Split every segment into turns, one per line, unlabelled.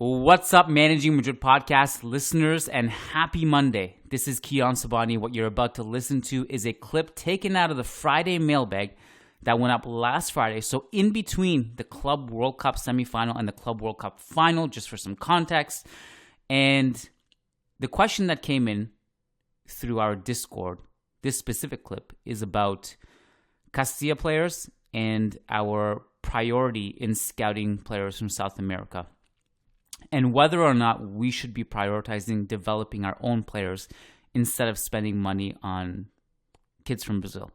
What's up, Managing Madrid Podcast listeners, and happy Monday. This is Kiyan Sobhani. What you're about to listen to is a clip taken out of the Friday mailbag that went up last Friday. So in between the Club World Cup semifinal and the Club World Cup final, just for some context. And the question that came in through our Discord, this specific clip, is about Castilla players and our priority in scouting players from South America, and whether or not we should be prioritizing developing our own players instead of spending money on kids from Brazil.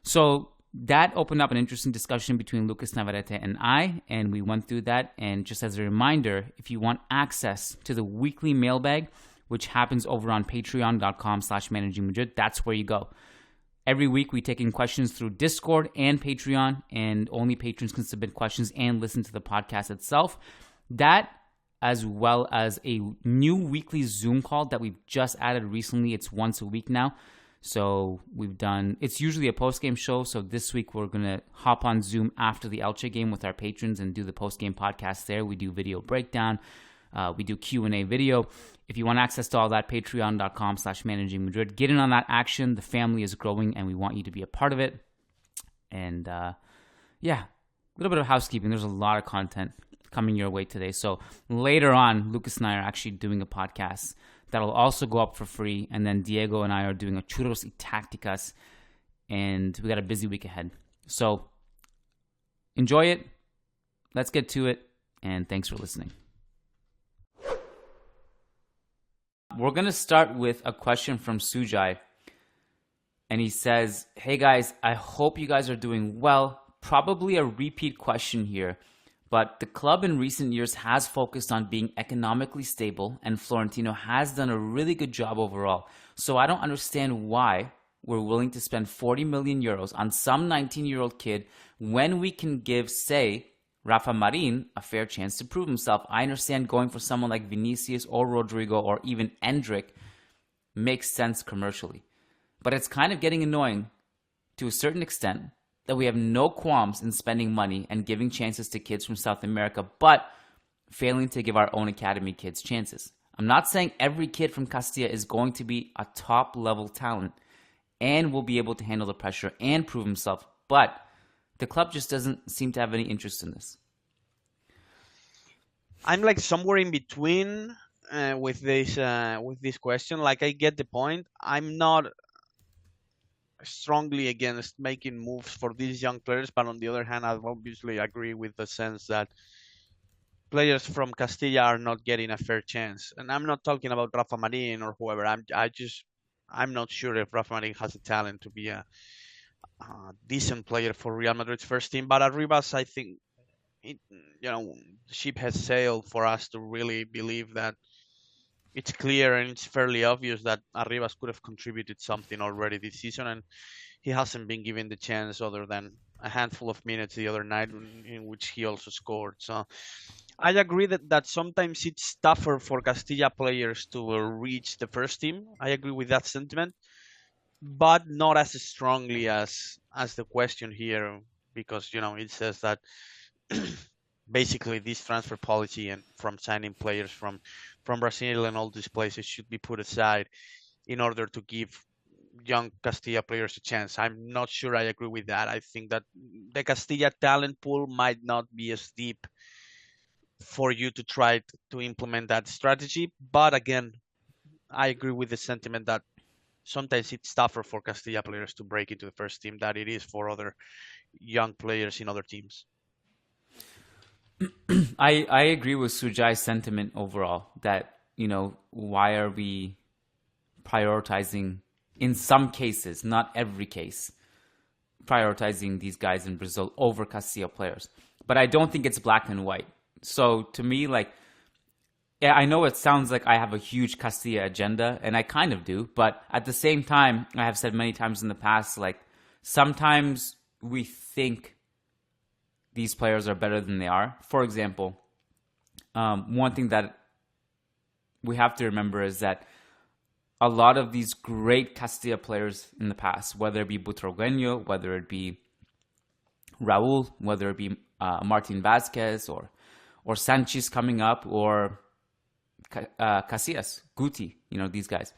So that opened up an interesting discussion between Lucas Navarrete and I, and we went through that. And just as a reminder, if you want access to the weekly mailbag, which happens over on patreon.com/managingmadrid, that's where you go. Every week we take in questions through Discord and Patreon, and only patrons can submit questions and listen to the podcast itself. That, as well as a new weekly Zoom call that we've just added recently. It's once a week now. So it's usually a post-game show. So this week we're going to hop on Zoom after the Elche game with our patrons and do the post-game podcast there. We do video breakdown. We do Q&A video. If you want access to all that, patreon.com/managingmadrid. Get in on that action. The family is growing and we want you to be a part of it. And a little bit of housekeeping. There's a lot of content coming your way today. So later on, Lucas and I are actually doing a podcast that'll also go up for free. And then Diego and I are doing a Churros y Tácticas. And we got a busy week ahead. So enjoy it. Let's get to it. And thanks for listening. We're going to start with a question from Sujai. And he says, "Hey guys, I hope you guys are doing well. Probably a repeat question here. But the club in recent years has focused on being economically stable, and Florentino has done a really good job overall. So I don't understand why we're willing to spend 40 million euros on some 19-year-old kid when we can give, say, Rafa Marin a fair chance to prove himself. I understand going for someone like Vinicius or Rodrigo or even Endrick makes sense commercially. But it's kind of getting annoying to a certain extent that we have no qualms in spending money and giving chances to kids from South America, but failing to give our own academy kids chances. I'm not saying every kid from Castilla is going to be a top-level talent and will be able to handle the pressure and prove himself, but the club just doesn't seem to have any interest in this."
I'm like somewhere in between with this question. Like, I get the point. I'm not strongly against making moves for these young players, but on the other hand, I obviously agree with the sense that players from Castilla are not getting a fair chance. And I'm not talking about Rafa Marin or whoever. I'm not sure if Rafa Marin has the talent to be a decent player for Real Madrid's first team. But Arribas, I think, the ship has sailed for us to really believe that it's clear and it's fairly obvious that Arribas could have contributed something already this season, and he hasn't been given the chance other than a handful of minutes the other night in which he also scored. So I agree that sometimes it's tougher for Castilla players to reach the first team. I agree with that sentiment, but not as strongly as the question here, because it says that basically this transfer policy and from signing players from Brazil and all these places should be put aside in order to give young Castilla players a chance. I'm not sure I agree with that. I think that the Castilla talent pool might not be as deep for you to try to implement that strategy. But again, I agree with the sentiment that sometimes it's tougher for Castilla players to break into the first team than it is for other young players in other teams.
I agree with Sujai's sentiment overall that, why are we prioritizing, in some cases, not every case, prioritizing these guys in Brazil over Castilla players. But I don't think it's black and white. So to me, I know it sounds like I have a huge Castilla agenda, and I kind of do. But at the same time, I have said many times in the past, sometimes we think these players are better than they are. For example, one thing that we have to remember is that a lot of these great Castilla players in the past, whether it be Butragueño, whether it be Raúl, whether it be Martin Vázquez or Sanchez coming up, or Casillas, Guti, these guys.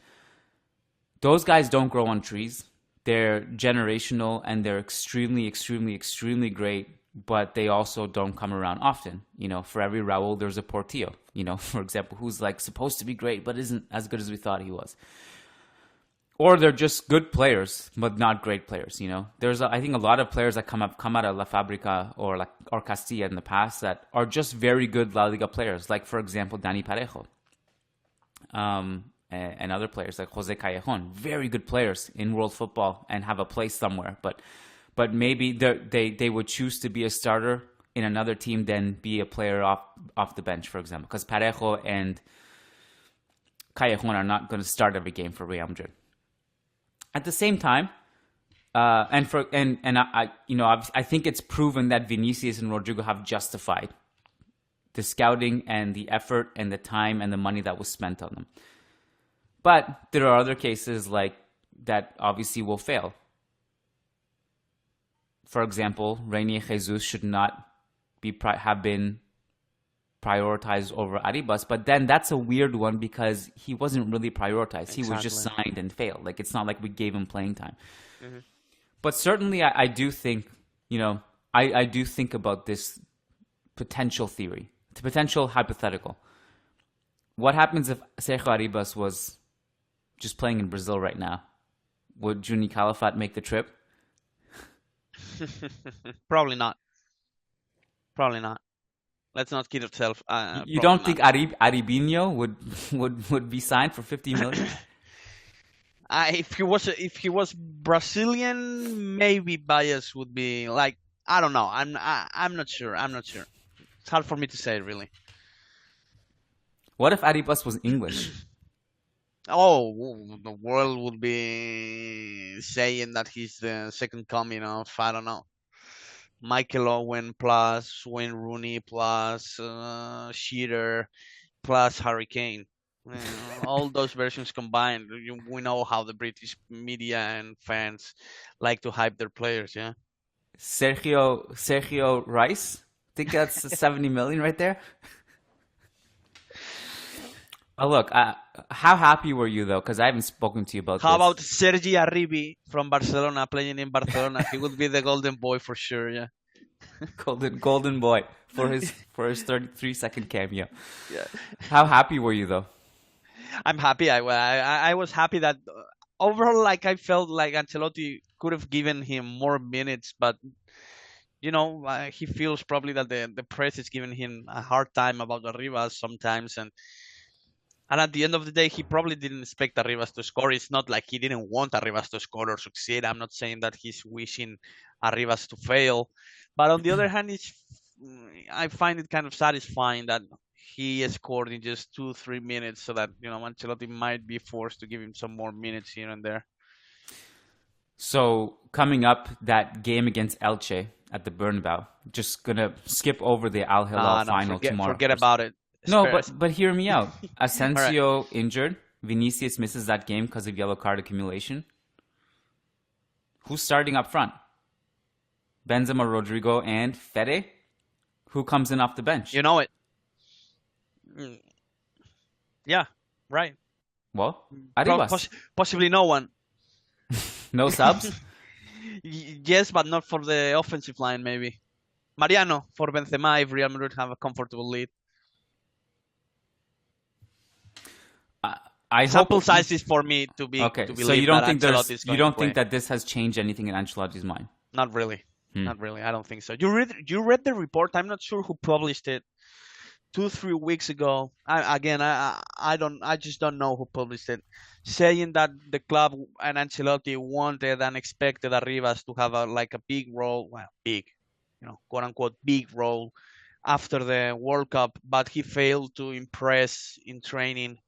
Those guys don't grow on trees. They're generational and they're extremely, extremely, extremely great, but they also don't come around often. For every Raul, there's a Portillo, for example, who's like supposed to be great, but isn't as good as we thought he was. Or they're just good players, but not great players. There's I think a lot of players that come out of La Fábrica or Castilla in the past that are just very good La Liga players. Like, for example, Dani Parejo. And other players like Jose Callejon, very good players in world football and have a place somewhere. But maybe they would choose to be a starter in another team than be a player off the bench, for example. Because Parejo and Callejon are not going to start every game for Real Madrid. At the same time, I think it's proven that Vinicius and Rodrigo have justified the scouting and the effort and the time and the money that was spent on them. But there are other cases like that obviously will fail. For example, Reinier Jesus should not have been prioritized over Arribas, but then that's a weird one because he wasn't really prioritized. Exactly. He was just signed and failed. Like, it's not like we gave him playing time. Mm-hmm. But certainly I do think, I do think about this potential theory, the potential hypothetical. What happens if Sergio Arribas was just playing in Brazil right now? Would Juni Calafat make the trip?
Probably not. Let's not kid ourselves.
You don't think Aribinho would be signed for 50 million?
If he was Brazilian, maybe bias would be like, I don't know. I'm not sure. It's hard for me to say, really.
What if Arribas was English?
Oh, the world would be saying that he's the second coming of, I don't know, Michael Owen plus Wayne Rooney plus Shearer plus Harry Kane. All those versions combined, we know how the British media and fans like to hype their players, yeah?
Sergio Rice? Think that's 70 million right there? Oh, look, how happy were you, though? Because I haven't spoken to you about
this. How about Sergi Arribi from Barcelona playing in Barcelona? He would be the golden boy for sure, yeah.
golden boy for his 33-second cameo. Yeah. How happy were you, though?
I'm happy. I was happy that overall, like, I felt like Ancelotti could have given him more minutes, but he feels probably that the press is giving him a hard time about Arribas sometimes, and at the end of the day, he probably didn't expect Arribas to score. It's not like he didn't want Arribas to score or succeed. I'm not saying that he's wishing Arribas to fail. But on the other hand, I find it kind of satisfying that he scored in just 2-3 minutes so that, Ancelotti might be forced to give him some more minutes here and there.
So coming up, that game against Elche at the Bernabeu, just going to skip over the Al Hilal final tomorrow.
Forget about it.
No, but hear me out. Asensio right. Injured. Vinicius misses that game because of yellow card accumulation. Who's starting up front? Benzema, Rodrigo, and Fede? Who comes in off the bench?
You know it. Yeah, right.
Well, Arribas.
Possibly no one.
No subs?
Yes, but not for the offensive line, maybe. Mariano for Benzema if Real Madrid have a comfortable lead. Sample size is for me to be
okay.
To
so you don't think that this has changed anything in Ancelotti's mind?
Not really. Not really. I don't think so. You read the report. I'm not sure who published it. 2-3 weeks ago. I just don't know who published it. Saying that the club and Ancelotti wanted and expected Arribas to have a big role. Well, big, quote unquote big role after the World Cup, but he failed to impress in training.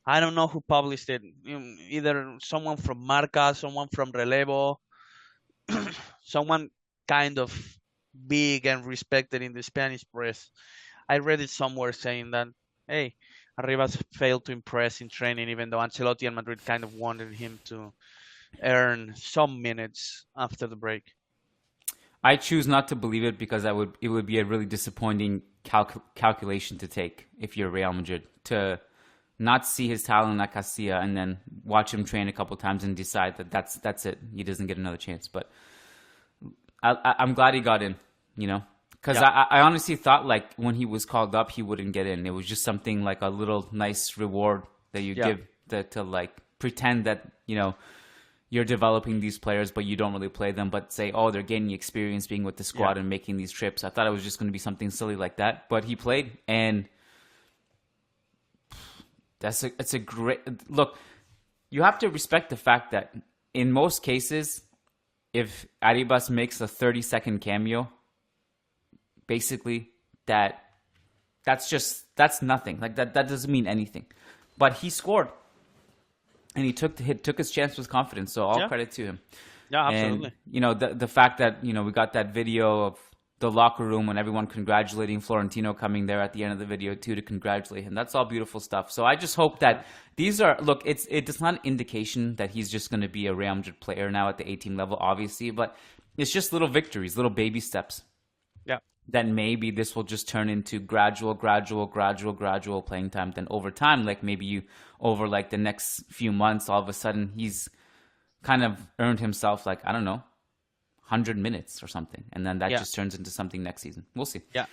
I don't know who published it. Either someone from Marca, someone from Relevo, someone kind of big and respected in the Spanish press. I read it somewhere saying that, hey, Arribas failed to impress in training, even though Ancelotti and Madrid kind of wanted him to earn some minutes after the break.
I choose not to believe it because it would be a really disappointing calculation to take if you're Real Madrid, to not see his talent at Castilla and then watch him train a couple times and decide that that's it. He doesn't get another chance. But I'm glad he got in, because I honestly thought like when he was called up, he wouldn't get in. It was just something like a little nice reward that you give to like pretend that, you're developing these players, but you don't really play them, but say, oh, they're gaining experience being with the squad and making these trips. I thought it was just going to be something silly like that, but he played, and it's a great look. You have to respect the fact that in most cases, if Arribas makes a 30-second cameo, basically that's nothing. Like that doesn't mean anything. But he scored. And he took his chance with confidence, so all credit to him.
Yeah, absolutely.
And, the fact that, we got that video of the locker room and everyone congratulating Florentino coming there at the end of the video too to congratulate him. That's all beautiful stuff. So I just hope that these are, look, it's not an indication that he's just going to be a Real Madrid player now at the 18 level, obviously, but it's just little victories, little baby steps.
Yeah.
Then maybe this will just turn into gradual playing time. Then over time, like maybe over like the next few months, all of a sudden he's kind of earned himself like, I don't know, 100 minutes or something. And then that just turns into something next season. We'll see.
Yeah.